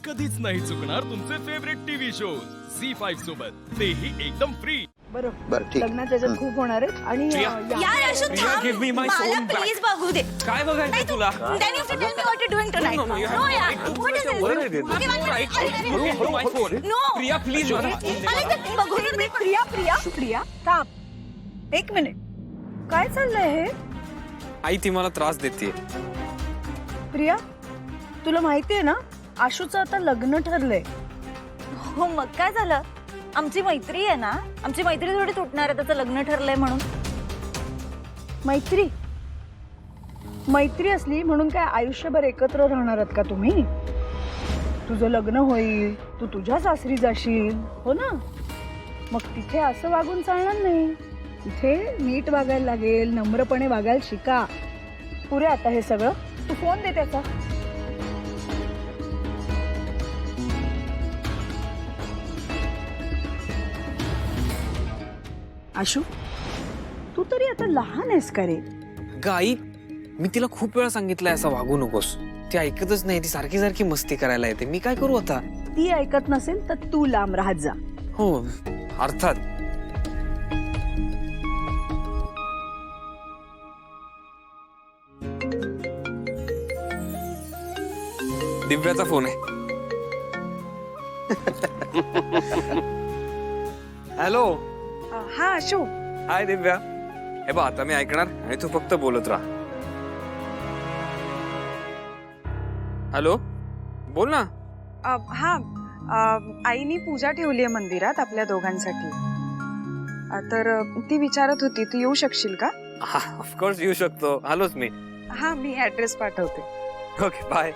कधीच नाही चुकणार तुमचे फेवरेट टीव्ही शोज झी5 सोबत, तेही एकदम फ्री. बरं ठीक. लग्नात त्याच्यात खूप होणार आहेत आणि यार अशोक थांब. give me my मला phone back. प्लीज बघू दे. काय बघायचं तुला? Then you have to tell me what you're doing tonight. No, you have No, to यार. take What is this? what is it? Okay, one minute. हळू my phone. No. Priya please अरे ते बघू दे मी. प्रिया थांब एक मिनिट. काय चाललंय हे? आई ती मला त्रास देते. प्रिया तुला माहितीये ना आशूचं आता लग्न ठरलंय. हो मग काय झालं? आमची मैत्री आहे ना, आमची मैत्री थोडी तुटणार आहे त्याचं लग्न ठरलंय म्हणून. मैत्री असली म्हणून काय आयुष्यभर एकत्र राहणार आहात का तुम्ही? तुझं लग्न होईल, तू तुझ्या सासरी जाशील, हो ना? मग तिथे असं वागून चालणार नाही. तिथे नीट वागायला लागेल, नम्रपणे वागायला शिका. पुरे आता हे सगळं. तू फोन दे त्याचा. आशू तू तरी आता लहान आहेस का रे? गाई मी तिला खूप वेळा सांगितलंय असं वागू नकोस. ती ऐकतच नाही. ती सारखी सारखी मस्ती करायला येते. मी काय करू आता? ती ऐकत नसेल तर तू लांब राहत जा. हो अर्थात. दिव्याचा फोन आहे. हॅलो. हा आशू हाय दिव्या. हे बघ आता मी ऐकणार आणि तू फक्त बोलत राहा. हॅलो बोल ना. हा आईनी पूजा ठेवली आहे मंदिरात आपल्या दोघांसाठी. तर ती विचारत होती तू येऊ शकशील का? हा ऑफकोर्स येऊ शकतो. आलोच मी. हा मी ऍड्रेस पाठवते. Okay bye.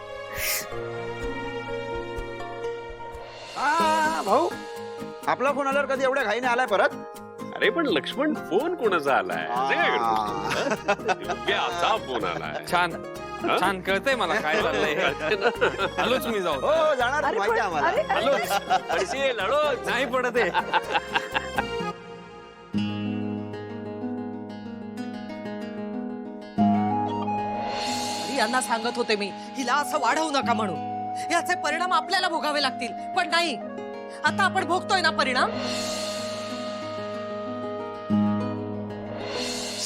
भाऊ आपला फोन आल्यावर कधी एवढ्या घाईने आलाय परत? अरे पण लक्ष्मण फोन कोणाचा आलाय? दिव्याचा फोन आलाय. छान छान कळतंय मला काय चाललंय. आलोच मी जाऊ. हो जाणार अरे माहिती पण- आम्हाला. अरे- आलोच. पडशील, आलोच. नाही पडत आहे. यांना सांगत होते मी हिला असं वाढवू नका म्हणून. याचे परिणाम आपल्याला भोगावे लागतील. पण नाही, आता आपण भोगतोय ना परिणाम.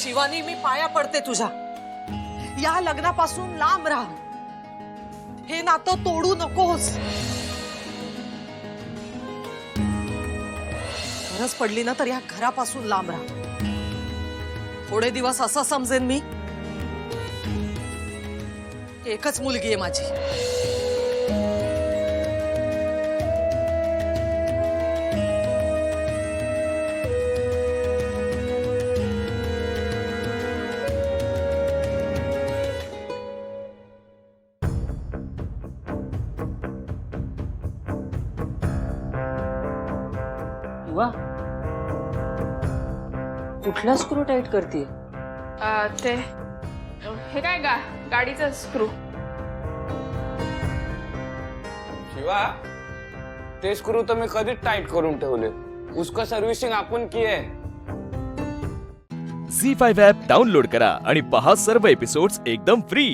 शिवानी मी पाया पडते तुझ्या. या लग्नापासून लांब राहा. हे नातं तोडू नकोस. गरज पडली ना तर या घरापासून लांब राहा. थोडे दिवस असं समजेन मी. एकच मुलगी आहे माझी. कुठला स्क्रू टाईट करते? ते हे काय गाडीचा स्क्रू. शिवा ते स्क्रू तर मी कधीच टाईट करून ठेवले. उसका सर्व्हिसिंग आपण की आहे. झी5 ॲप डाउनलोड करा आणि पहा सर्व एपिसोड्स एकदम फ्री.